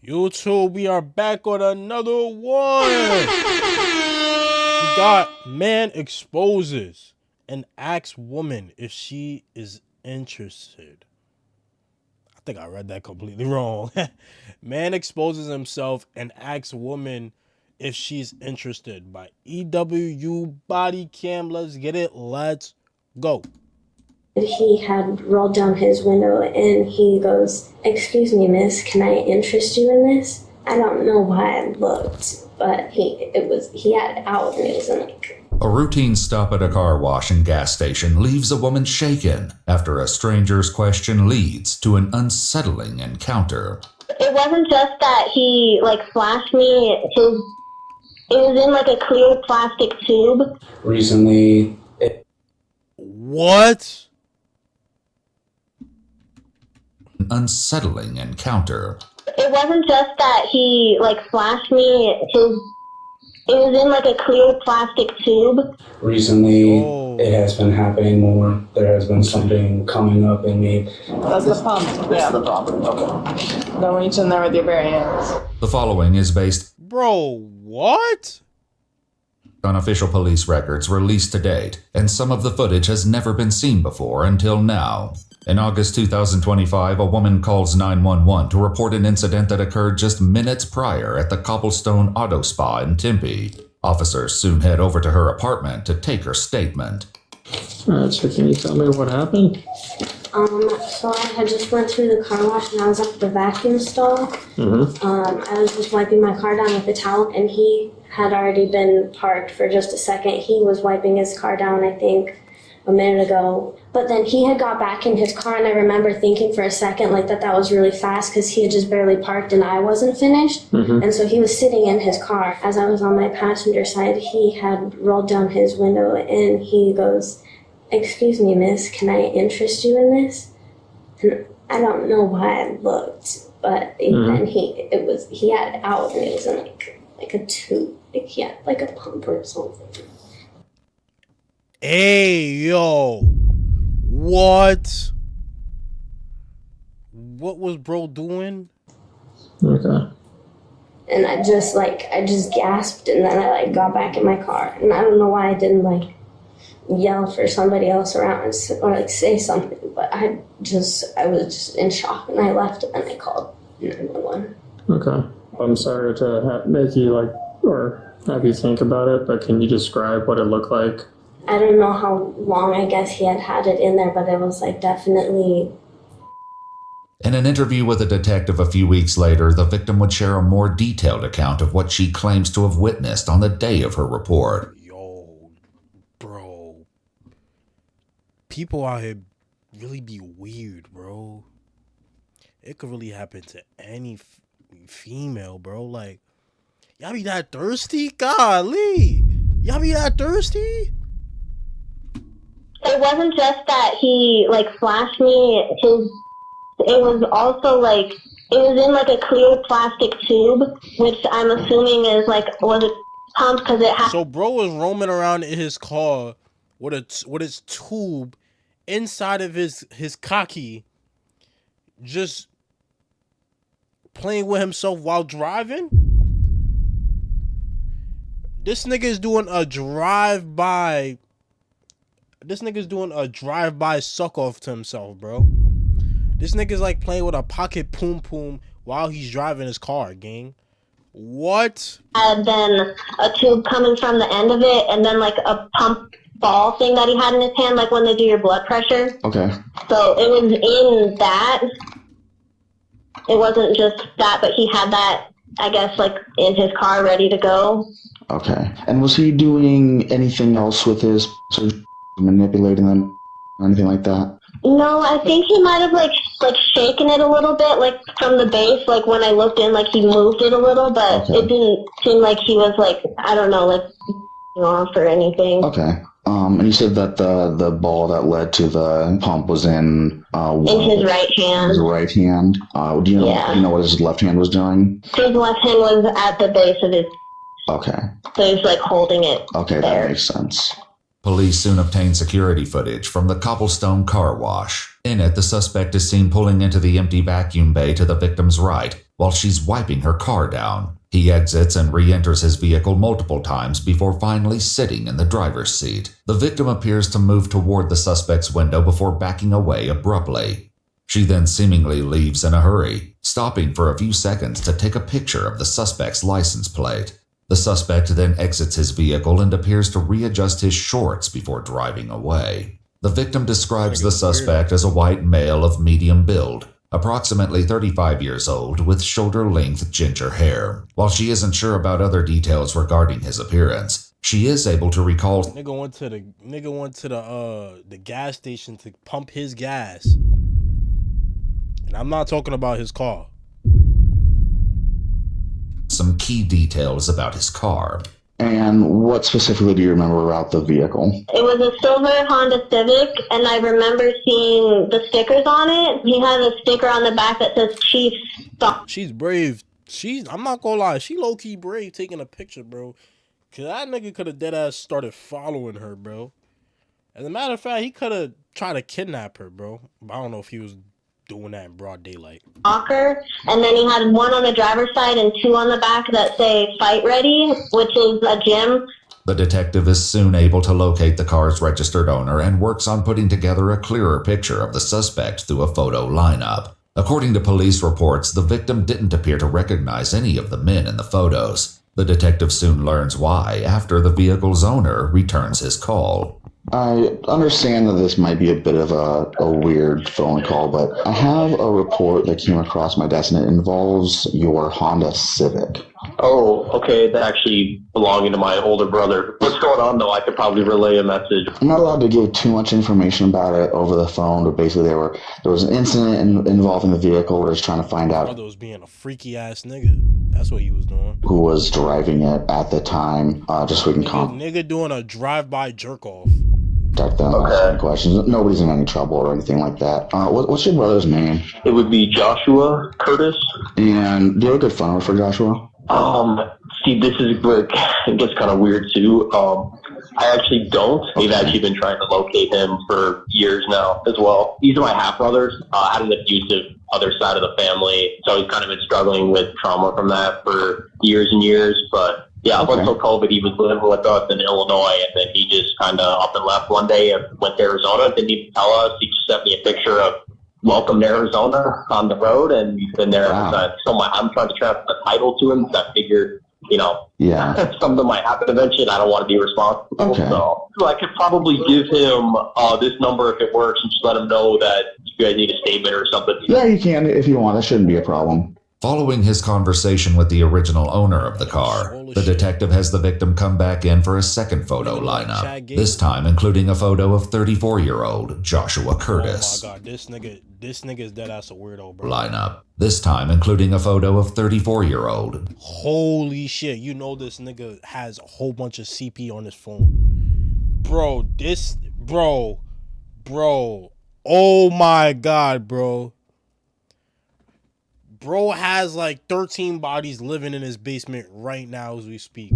YouTube, we are back on another one. We got man exposes and asks woman if she is interested. I think I read that completely wrong. Man exposes himself and asks woman if she's interested by EWU Body Cam. Let's get it. Let's go. He had rolled down his window and he goes, "Excuse me, miss, can I interest you in this?" I don't know why I looked, but he had it out and it was in like... A routine stop at a car wash and gas station leaves a woman shaken after a stranger's question leads to an unsettling encounter. It wasn't just that he flashed me. It was in a clear plastic tube. Recently. What? An unsettling encounter. It wasn't just that he flashed me. It was in a clear plastic tube. Recently, it has been happening more. There has been something coming up in me. That's the pump. Yeah, the pump. Okay. Don't reach in there with your bare hands. The following is based, Bro, what? on official police records released to date, and some of the footage has never been seen before until now. In August 2025, a woman calls 911 to report an incident that occurred just minutes prior at the Cobblestone Auto Spa in Tempe. Officers soon head over to her apartment to take her statement. So can you tell me what happened? So I had just went through the car wash and I was at the vacuum stall. I was just wiping my car down with a towel and he had already been parked for just a second. He was wiping his car down, I think, a minute ago. But then he had got back in his car and I remember thinking for a second that was really fast because he had just barely parked and I wasn't finished. And so he was sitting in his car. As I was on my passenger side, he had rolled down his window and he goes, "Excuse me, miss, can I interest you in this?" And I don't know why I looked, but then he had it out and it was in like a tube. He had like a pump or something. Hey, yo. What? What was bro doing? Okay. And I just gasped and then I got back in my car. And I don't know why I didn't yell for somebody else around or say something, but I was just in shock and I left and I called 911. Okay. I'm sorry to make you or have you think about it, but can you describe what it looked like? I don't know how long I guess he had it in there, but it was definitely... In an interview with a detective a few weeks later, the victim would share a more detailed account of what she claims to have witnessed on the day of her report. Yo, bro. People out here really be weird, bro. It could really happen to any female, bro. Y'all be that thirsty? Golly. Y'all be that thirsty? It wasn't just that he flashed me. It was also it was in a clear plastic tube, which I'm assuming is was it pumped because it had. So bro was roaming around in his car with his tube inside of his cocky, just playing with himself while driving. This nigga is doing a drive-by. This nigga's doing a drive-by suck-off to himself, bro. This nigga's playing with a pocket poom-poom while he's driving his car, gang. What? And then a tube coming from the end of it, and then a pump ball thing that he had in his hand, when they do your blood pressure. Okay. So it was in that. It wasn't just that, but he had that, I guess, in his car ready to go. Okay. And was he doing anything else with his... manipulating them or anything like that? No, I think he might have shaken it a little bit, from the base. When I looked in, he moved it a little, but It didn't seem like he was I don't know, off or anything. Okay. And you said that the ball that led to the pump was in his right hand. His right hand. Do you know what his left hand was doing? His left hand was at the base of his. Okay. So he's holding it. Okay, there. that makes sense. Police soon obtain security footage from the Cobblestone car wash. In it, the suspect is seen pulling into the empty vacuum bay to the victim's right, while she's wiping her car down. He exits and re-enters his vehicle multiple times before finally sitting in the driver's seat. The victim appears to move toward the suspect's window before backing away abruptly. She then seemingly leaves in a hurry, stopping for a few seconds to take a picture of the suspect's license plate. The suspect then exits his vehicle and appears to readjust his shorts before driving away. The victim describes the suspect as a white male of medium build, approximately 35 years old, with shoulder-length ginger hair. While she isn't sure about other details regarding his appearance, she is able to recall. Nigga went to the gas station to pump his gas, and I'm not talking about his car. Some key details about his car. And what specifically do you remember about the vehicle? It was a silver Honda Civic, and I remember seeing the stickers on it. He had a sticker on the back that says Chief Stop. She's brave. I'm not gonna lie, she low-key brave taking a picture, bro. Cause that nigga could have deadass started following her, bro. As a matter of fact, he could have tried to kidnap her, bro. But I don't know if he was doing that in broad daylight. Walker, and then he had one on the driver's side and two on the back that say Fight Ready, which is a gym. The detective is soon able to locate the car's registered owner and works on putting together a clearer picture of the suspect through a photo lineup. According to police reports, the victim didn't appear to recognize any of the men in the photos. The detective soon learns why after the vehicle's owner returns his call. I understand that this might be a bit of a weird phone call, but I have a report that came across my desk and it involves your Honda Civic. Oh, okay, that actually belonging to my older brother. What's going on though? I could probably relay a message. I'm not allowed to give too much information about it over the phone, but basically there was an incident involving the vehicle. We're just trying to find out. Brother was being a freaky ass nigga. That's what he was doing. Who was driving it at the time, just so we can nigga doing a drive-by jerk-off. Contact them, ask questions. Nobody's in any trouble or anything like that. What's your brother's name? It would be Joshua Curtis. And do you have a good phone number for Joshua? See, this is where it gets kind of weird too. I actually don't. We've actually been trying to locate him for years now as well. These are my half-brothers. Had an abusive other side of the family, so he's kind of been struggling with trauma from that for years and years, but yeah, up until COVID, he was living with us in Illinois, and then he just kind of up and left one day and went to Arizona. Didn't even tell us. He just sent me a picture of welcome to Arizona on the road, and he's been there ever since. So I'm trying to transfer the title to him, because I figured, something might happen eventually, and I don't want to be responsible. Okay. So I could probably give him this number if it works, and just let him know that you guys need a statement or something. Yeah, you can if you want. That shouldn't be a problem. Following his conversation with the original owner of the car, the detective has the victim come back in for a second photo lineup, this time including a photo of 34-year-old Joshua Curtis. Oh my god, this nigga is dead ass a weirdo, bro. Lineup, this time including a photo of 34-year-old. Holy shit, you know this nigga has a whole bunch of CP on his phone. Bro, oh my god, bro. Bro has like 13 bodies living in his basement right now as we speak.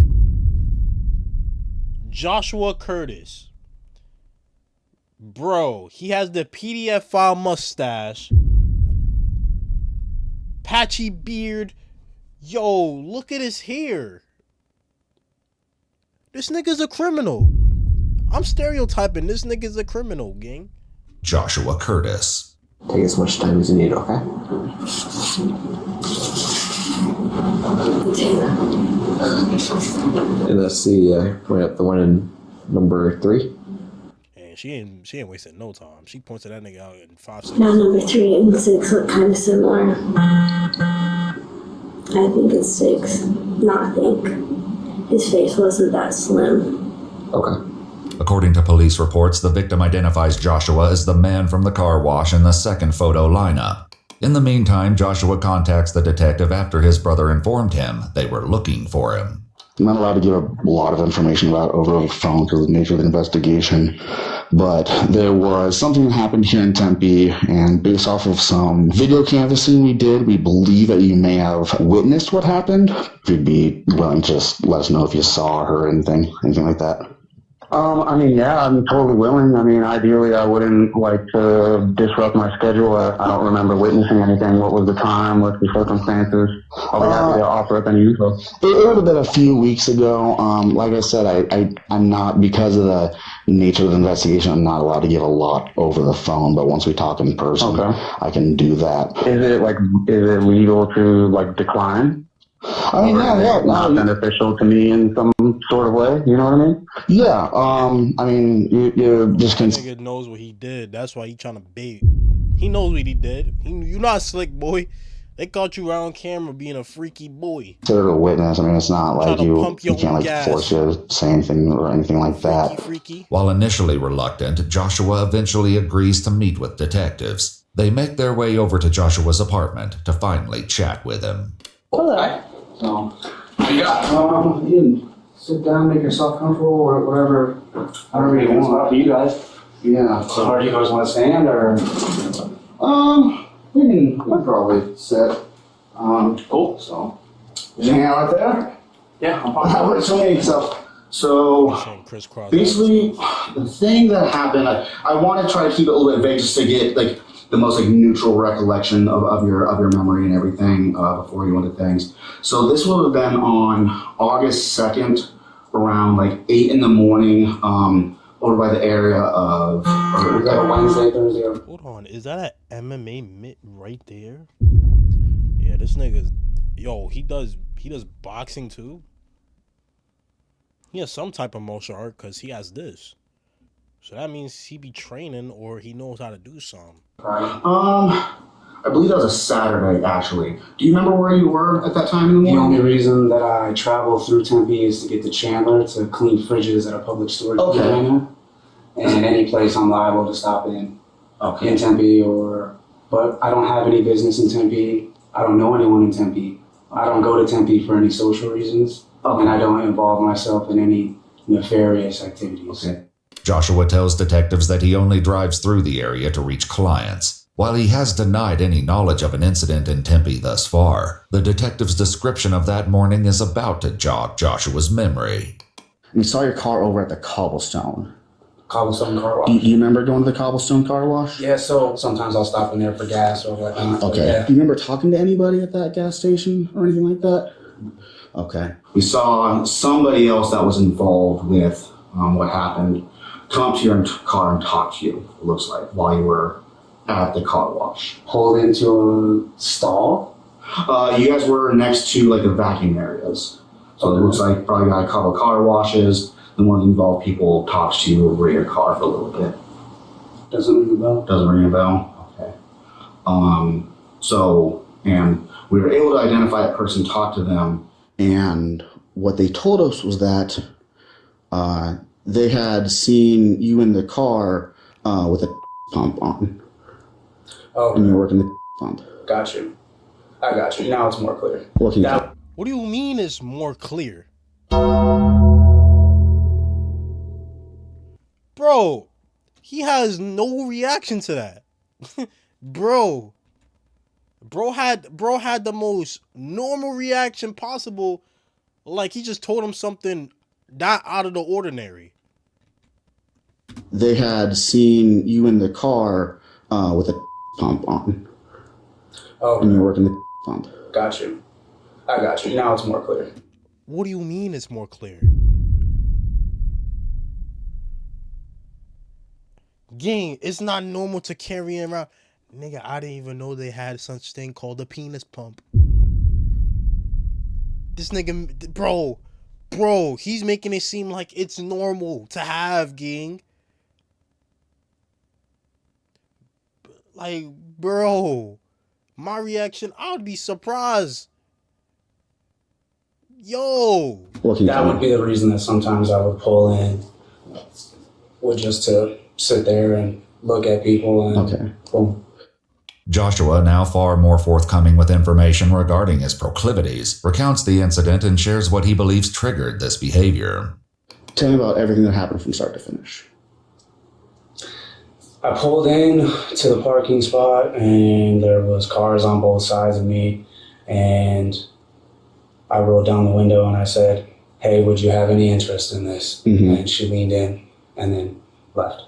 Joshua Curtis. Bro, he has the PDF file mustache. Patchy beard. Yo, look at his hair. This nigga's a criminal. I'm stereotyping. This nigga's a criminal, gang. Joshua Curtis. Take as much time as you need, okay? And that's the one in number 3. And she ain't wasting no time. She pointed that nigga out in 5 seconds. Now number 3 and 6 look kind of similar. I think it's 6. Not I think. His face wasn't that slim. Okay. According to police reports, the victim identifies Joshua as the man from the car wash in the second photo lineup. In the meantime, Joshua contacts the detective after his brother informed him they were looking for him. I'm not allowed to give a lot of information about over the phone because of the nature of the investigation, but there was something that happened here in Tempe, and based off of some video canvassing we did, we believe that you may have witnessed what happened. If you'd be willing to just let us know if you saw her or anything like that. I mean, yeah, I'm totally willing. I mean, ideally, I wouldn't like to disrupt my schedule. I don't remember witnessing anything. What was the time? What's the circumstances? I'll be happy to offer up any info. It would have been a few weeks ago. Like I said, I'm not, because of the nature of the investigation, I'm not allowed to give a lot over the phone. But once we talk in person, I can do that. Is it legal to like decline? I mean, not beneficial to me in some sort of way. You know what I mean? Yeah. I mean, you're just That nigga knows what he did. That's why he trying to bait. He knows what he did. You not slick, boy. They caught you around camera being a freaky boy. considered a witness. I mean, it's not like you can't like gas. force you to say anything or anything like that. Freaky. While initially reluctant, Joshua eventually agrees to meet with detectives. They make their way over to Joshua's apartment to finally chat with him. Hello. So, you can sit down, make yourself comfortable, or whatever. However you want. For you guys. Yeah. So, how do you guys want to stand, or? We can probably sit. Cool. So, you hang out right there. Yeah. So basically, the thing that happened, I want to try to keep it a little bit vague, just to get like the most like neutral recollection of your memory and everything before you went to things. So this would have been on August 2nd, around like 8 in the morning, over by the area of. Was that a Wednesday, Thursday? Hold on, is that an MMA mitt right there? Yeah, this nigga's. Yo, he does boxing too. He has some type of martial art because he has this. So that means he be training or he knows how to do something. I believe that was a Saturday, actually. Do you remember where you were at that time in the morning? The only reason that I travel through Tempe is to get to Chandler to clean fridges at a public storage container. And any place I'm liable to stop in Tempe, but I don't have any business in Tempe. I don't know anyone in Tempe. I don't go to Tempe for any social reasons. And I don't involve myself in any nefarious activities. Joshua tells detectives that he only drives through the area to reach clients. While he has denied any knowledge of an incident in Tempe thus far, the detective's description of that morning is about to jog Joshua's memory. We saw your car over at the Cobblestone. Cobblestone car wash. Do you remember going to the Cobblestone car wash? Yeah, so sometimes I'll stop in there for gas or whatnot. Okay. Yeah. Do you remember talking to anybody at that gas station or anything like that? Okay. We saw somebody else that was involved with what happened come up to your car and talk to you, it looks like, while you were at the car wash. Pulled into a stall? You guys were next to like the vacuum areas. So it looks like probably got a couple of car washes. The one involved people talked to you over your car for a little bit. Doesn't ring a bell. Doesn't ring a bell? Okay. So, and we were able to identify that person, talk to them, and what they told us was that they had seen you in the car with a pump on. Oh. And you're working the pump. Got you. I got you. Now it's more clear. What do you mean it's more clear? Bro, he has no reaction to that. Bro had the most normal reaction possible, like he just told him something not out of the ordinary. They had seen you in the car with a pump on. Oh. And you're working the pump. Got you. I got you. Now it's more clear. What do you mean it's more clear? Gang, it's not normal to carry around. Nigga, I didn't even know they had such thing called a penis pump. This nigga, bro, he's making it seem like it's normal to have, gang. Like, bro, my reaction, I would be surprised. Yo. That would be the reason that sometimes I would pull in, would just to sit there and look at people and boom. Joshua, now far more forthcoming with information regarding his proclivities, recounts the incident and shares what he believes triggered this behavior. Tell me about everything that happened from start to finish. I pulled in to the parking spot and there was cars on both sides of me, and I rolled down the window and I said, hey, would you have any interest in this? And she leaned in and then left.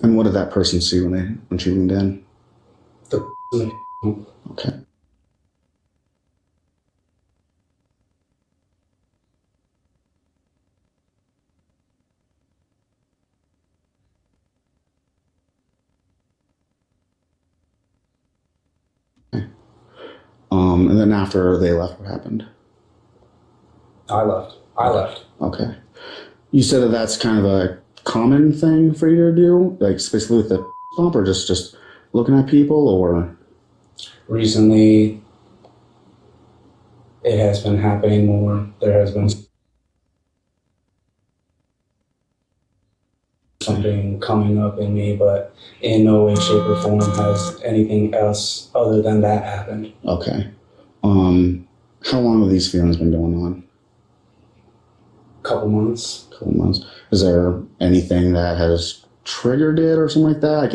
And what did that person see when she leaned in? Okay. And then after they left, what happened? I left. Okay. You said that that's kind of a common thing for you to do, like especially with the bump, or just looking at people, or? Recently, it has been happening more. There has been something coming up in me, but in no way, shape, or form has anything else other than that happened. Okay. How long have these feelings been going on? Couple months. Is there anything that has triggered it or something like that? Like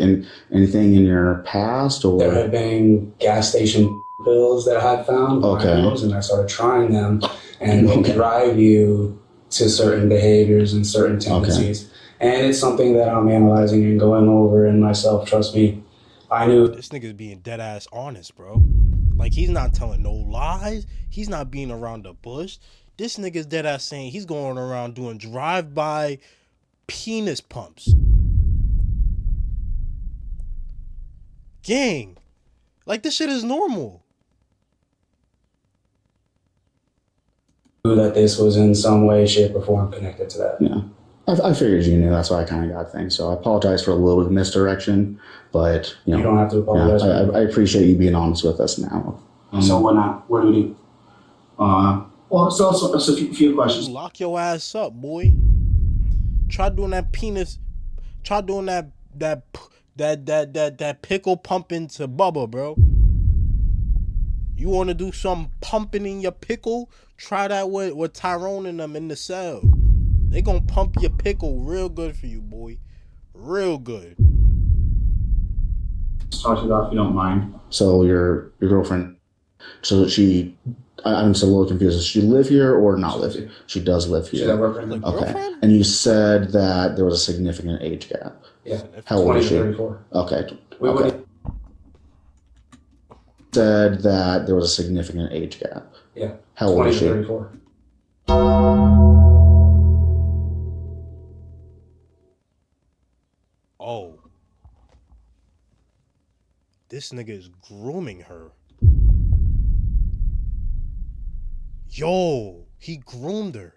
anything in your past, or? There have been gas station pills that I had found. Okay. And I started trying them, and they drive you to certain behaviors and certain tendencies. And it's something that I'm analyzing and going over in myself. Trust me, I knew. This nigga's being dead ass honest, bro. Like, he's not telling no lies. He's not being around the bush. This nigga's dead ass saying he's going around doing drive-by penis pumps. Gang. Like, this shit is normal. That this was in some way, shape, or form connected to that. Yeah. I figured you knew. That's why I kind of got things. So I apologize for a little bit of misdirection, but you don't have to apologize. Yeah, I appreciate you being honest with us now. So what now? What do we do? Well, so a few questions. Lock your ass up, boy. Try doing that penis. Try doing that pickle pumping to Bubba, bro. You want to do some pumping in your pickle? Try that with Tyrone and them in the cell. They gonna pump your pickle real good for you, boy. Real good. Talk to you about if you don't mind. So your girlfriend, so she, I'm still a little confused. Does she live here or not live here? She does live here. Like okay. Girlfriend? And you said that there was a significant age gap. Yeah. How old is she? 34. Okay. Okay. Said that there was a significant age gap. Yeah. How old is she? 34. Oh. This nigga is grooming her. Yo, he groomed her.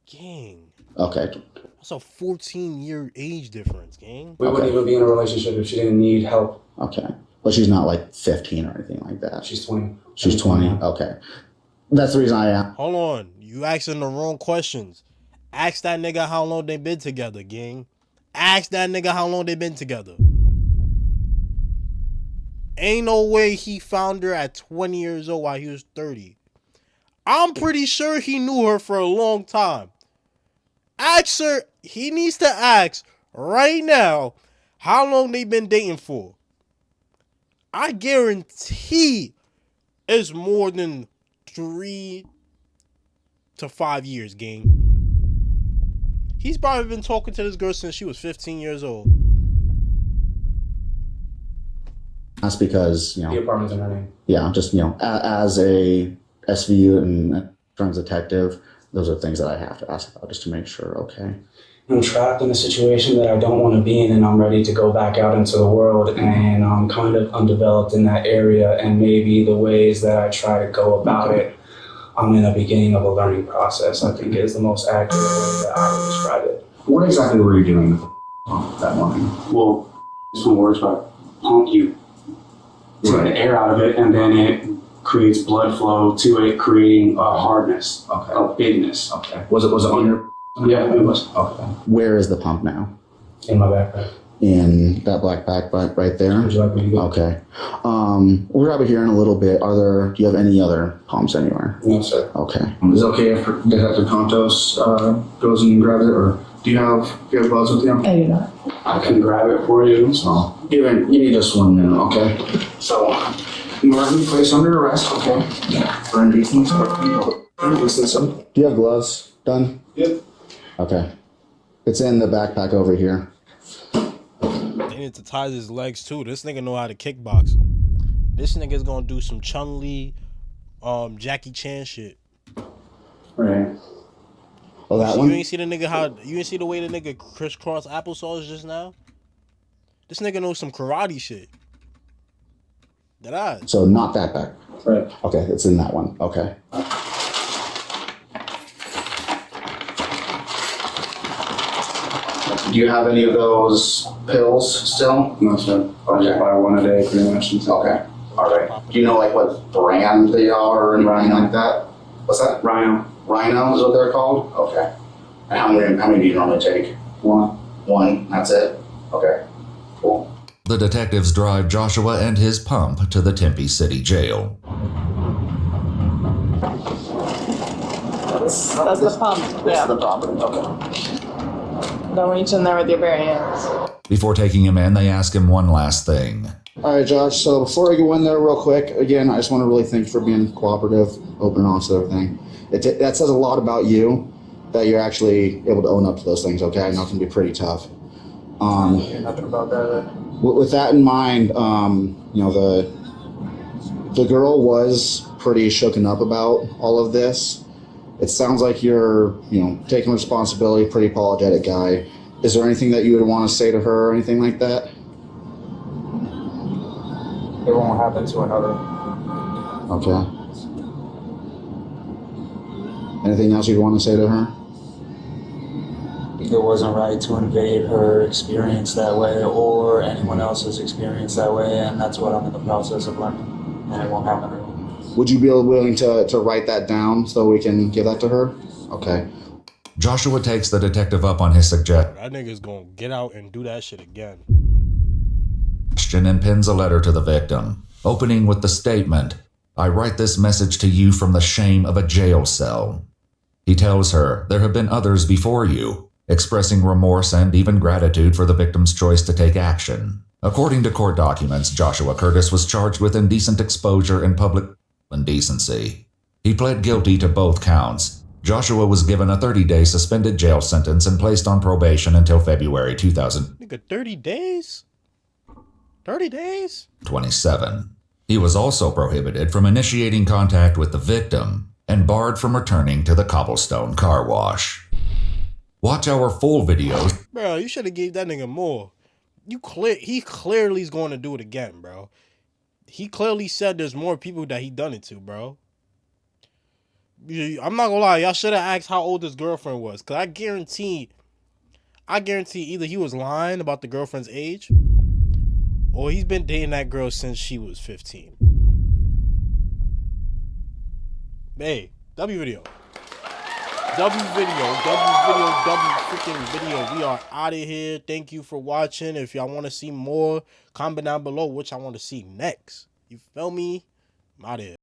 Gang. Okay. That's a 14-year age difference, gang. We wouldn't even be in a relationship if she didn't need help. Okay. But she's not like 15 or anything like that. She's 20. She's 20. Okay. That's the reason I asked. Hold on. You asking the wrong questions. Ask that nigga how long they been together, gang. Ask that nigga how long they been together. Ain't no way he found her at 20 years old while he was 30. I'm pretty sure he knew her for a long time. Ask her, he needs to ask right now how long they been dating for. I guarantee it's more than 3 to 5 years, gang. He's probably been talking to this girl since she was 15 years old. That's because, you know. The apartment's in her name. Yeah, just, you know, as a SVU and Friends Detective, those are things that I have to ask about just to make sure, okay? I'm trapped in a situation that I don't want to be in, and I'm ready to go back out into the world, and I'm kind of undeveloped in that area, and maybe the ways that I try to go about it, I'm in the beginning of a learning process, I think is the most accurate way that I would describe it. What exactly were you doing that morning? Well, this one works by pump you, take the air out of it, and then it creates blood flow to it, creating a hardness, a bigness. Okay. Was it on your? Yeah, it was. Okay. Where is the pump now? In my backpack. In that black backpack right there? Would you like me to go? Okay. We're out of here in a little bit. Do you have any other pumps anywhere? No, sir. Okay. Is it okay if Detective Contos goes and grabs it, or do you have gloves with you? I do not. I can grab it for you. So, you need this one now, okay? So, You are being placed under arrest, okay? For indecent. Do you have gloves done? Yep. Okay. It's in the backpack over here. They need to tie his legs too. This nigga know how to kickbox. This nigga's gonna do some Chun-Li, Jackie Chan shit. Right. Oh, that You one? ain't see the nigga you ain't see the way the nigga crisscross applesauce just now? This nigga knows some karate shit. That I. So not that back. Right. Okay, it's in that one. Okay. Do you have any of those pills still? No, sir. I just buy one a day, pretty much. Okay. All right. Do you know like what brand they are or anything like that? What's that? Rhino. Rhino is what they're called? Okay. And how many do you normally take? One. One, that's it? Okay. Cool. The detectives drive Joshua and his pump to the Tempe City Jail. That's the pump. Yeah. The property. Okay. Don't reach in there with your bare hands. Before taking him in, they ask him one last thing. All right, Josh. So before I go in there real quick, again, I just want to really thank you for being cooperative, open and honest with everything. That says a lot about you, that you're actually able to own up to those things, okay? I know it can be pretty tough. Nothing about that. With that in mind, you know, the girl was pretty shooken up about all of this. It sounds like you're, you know, taking responsibility, pretty apologetic guy. Is there anything that you would want to say to her or anything like that? It won't happen to another. Okay. Anything else you'd want to say to her? It wasn't right to invade her experience that way or anyone else's experience that way, and that's what I'm in the process of learning, and it won't happen again. Would you be willing to write that down so we can give that to her? Okay. Joshua takes the detective up on his suggestion That nigga's gonna get out and do that shit again. and pins a letter to the victim, opening with the statement, "I write this message to you from the shame of a jail cell." He tells her there have been others before you, expressing remorse and even gratitude for the victim's choice to take action. According to court documents, Joshua Curtis was charged with indecent exposure and public indecency. He pled guilty to both counts. Joshua was given a 30-day suspended jail sentence and placed on probation until February 2027. Nigga, 30 days? 30 days? He was also prohibited from initiating contact with the victim and barred from returning to the Cobblestone car wash. Watch our full videos. Bro, you should have gave that nigga more. He clearly is going to do it again, bro. He clearly said there's more people that he done it to, bro. I'm not gonna lie, y'all should have asked how old his girlfriend was, cause I guarantee either he was lying about the girlfriend's age, or he's been dating that girl since she was 15. Hey, W video. W freaking video. We are out of here. Thank you for watching. If y'all want to see more, comment down below which I want to see next. You feel me? I'm out of here.